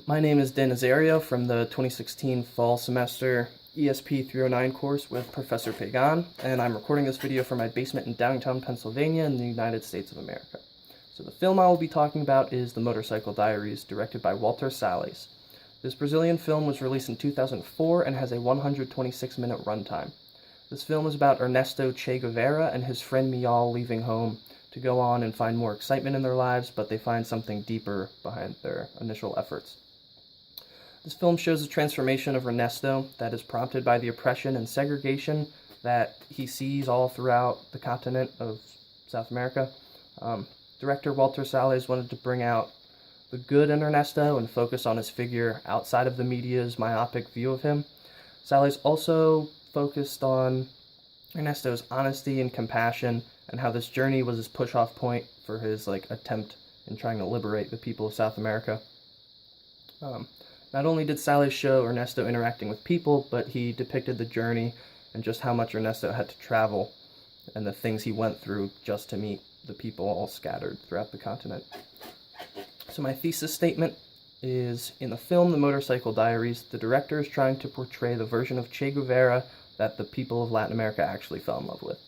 My name is Dan Nazario from the 2016 fall semester ESP 309 course with Professor Pagan, and I'm recording this video from my basement in downtown Pennsylvania in the United States of America. So the film I will be talking about is The Motorcycle Diaries, directed by Walter Salles. This Brazilian film was released in 2004 and has a 126-minute runtime. This film is about Ernesto Che Guevara and his friend Mial leaving home to go on and find more excitement in their lives, but they find something deeper behind their initial efforts. This film shows the transformation of Ernesto that is prompted by the oppression and segregation that he sees all throughout the continent of South America. Director Walter Salles wanted to bring out the good in Ernesto and focus on his figure outside of the media's myopic view of him. Salles also focused on Ernesto's honesty and compassion and how this journey was his push-off point for his attempt in trying to liberate the people of South America. Not only did Salles show Ernesto interacting with people, but he depicted the journey and just how much Ernesto had to travel and the things he went through just to meet the people all scattered throughout the continent. So my thesis statement is, in the film The Motorcycle Diaries, the director is trying to portray the version of Che Guevara that the people of Latin America actually fell in love with,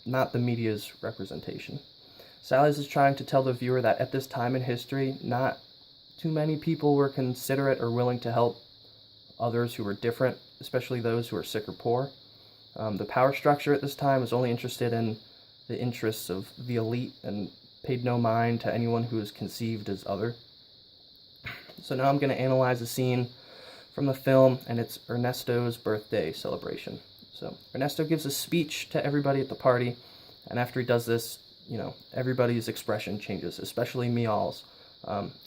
not the media's representation. Salles is trying to tell the viewer that at this time in history, not too many people were considerate or willing to help others who were different, especially those who were sick or poor. The power structure at this time was only interested in the interests of the elite and paid no mind to anyone who was conceived as other. So now I'm going to analyze a scene from the film, and it's Ernesto's birthday celebration. So Ernesto gives a speech to everybody at the party, and after he does this, everybody's expression changes, especially Mial's.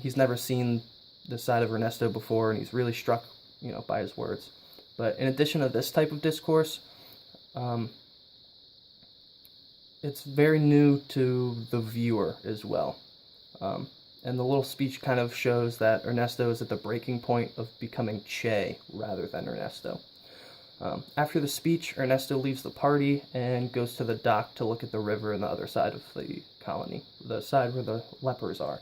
He's never seen this side of Ernesto before, and he's really struck, by his words. But in addition to this type of discourse, it's very new to the viewer as well. And the little speech kind of shows that Ernesto is at the breaking point of becoming Che rather than Ernesto. After the speech, Ernesto leaves the party and goes to the dock to look at the river on the other side of the colony, the side where the lepers are.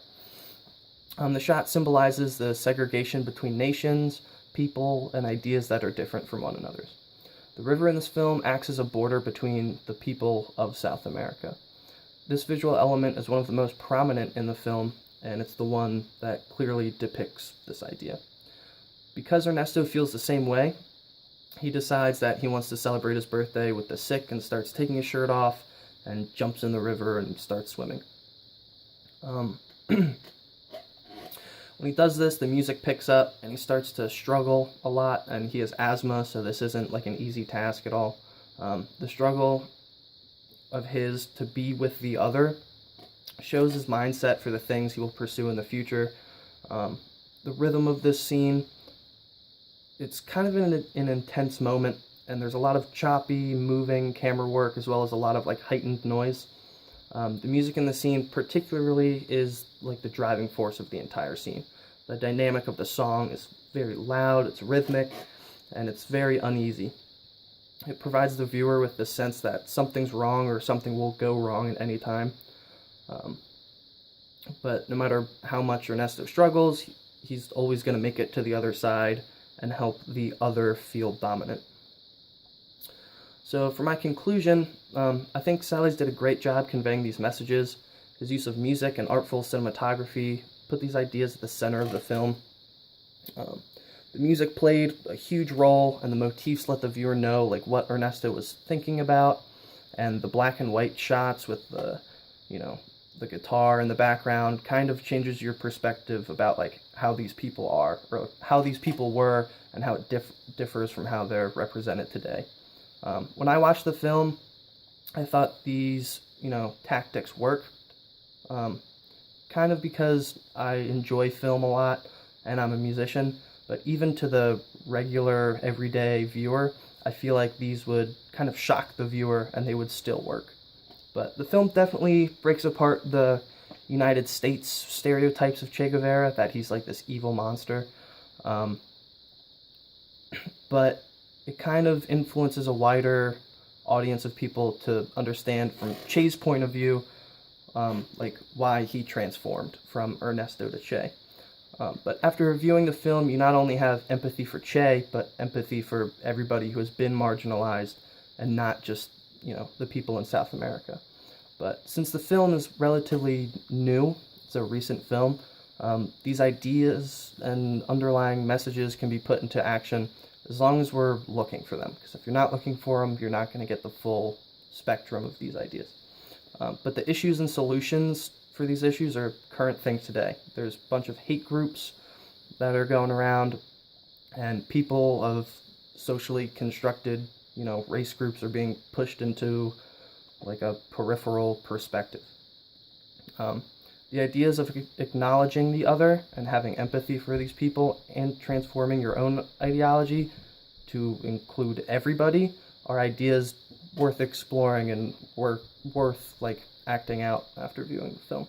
The shot symbolizes the segregation between nations, people, and ideas that are different from one another. The river in this film acts as a border between the people of South America. This visual element is one of the most prominent in the film, and it's the one that clearly depicts this idea. Because Ernesto feels the same way, he decides that he wants to celebrate his birthday with the sick and starts taking his shirt off and jumps in the river and starts swimming. When he does this, the music picks up and he starts to struggle a lot, and he has asthma, so this isn't an easy task at all. The struggle of his to be with the other shows his mindset for the things he will pursue in the future. The rhythm of this scene, it's kind of an intense moment, and there's a lot of choppy, moving camera work as well as a lot of heightened noise. The music in the scene particularly is the driving force of the entire scene. The dynamic of the song is very loud, it's rhythmic, and it's very uneasy. It provides the viewer with the sense that something's wrong or something will go wrong at any time. But no matter how much Ernesto struggles, he's always going to make it to the other side and help the other feel dominant. So for my conclusion, I think Salles did a great job conveying these messages. His use of music and artful cinematography put these ideas at the center of the film. The music played a huge role, and the motifs let the viewer know what Ernesto was thinking about, and the black and white shots with the guitar in the background kind of changes your perspective about how these people are, or how these people were, and how it differs from how they're represented today. When I watched the film, I thought these, tactics worked, kind of because I enjoy film a lot and I'm a musician, but even to the regular, everyday viewer, I feel like these would kind of shock the viewer and they would still work. But the film definitely breaks apart the United States stereotypes of Che Guevara, that he's this evil monster. But it kind of influences a wider audience of people to understand from Che's point of view, why he transformed from Ernesto to Che. But after reviewing the film, you not only have empathy for Che, but empathy for everybody who has been marginalized, and not just, the people in South America. But since the film is relatively new, it's a recent film, these ideas and underlying messages can be put into action as long as we're looking for them. Because if you're not looking for them, you're not going to get the full spectrum of these ideas. But the issues and solutions for these issues are current things today. There's a bunch of hate groups that are going around, and people of socially constructed, race groups are being pushed into like a peripheral perspective. The ideas of acknowledging the other and having empathy for these people and transforming your own ideology to include everybody are ideas worth exploring and worth acting out after viewing the film.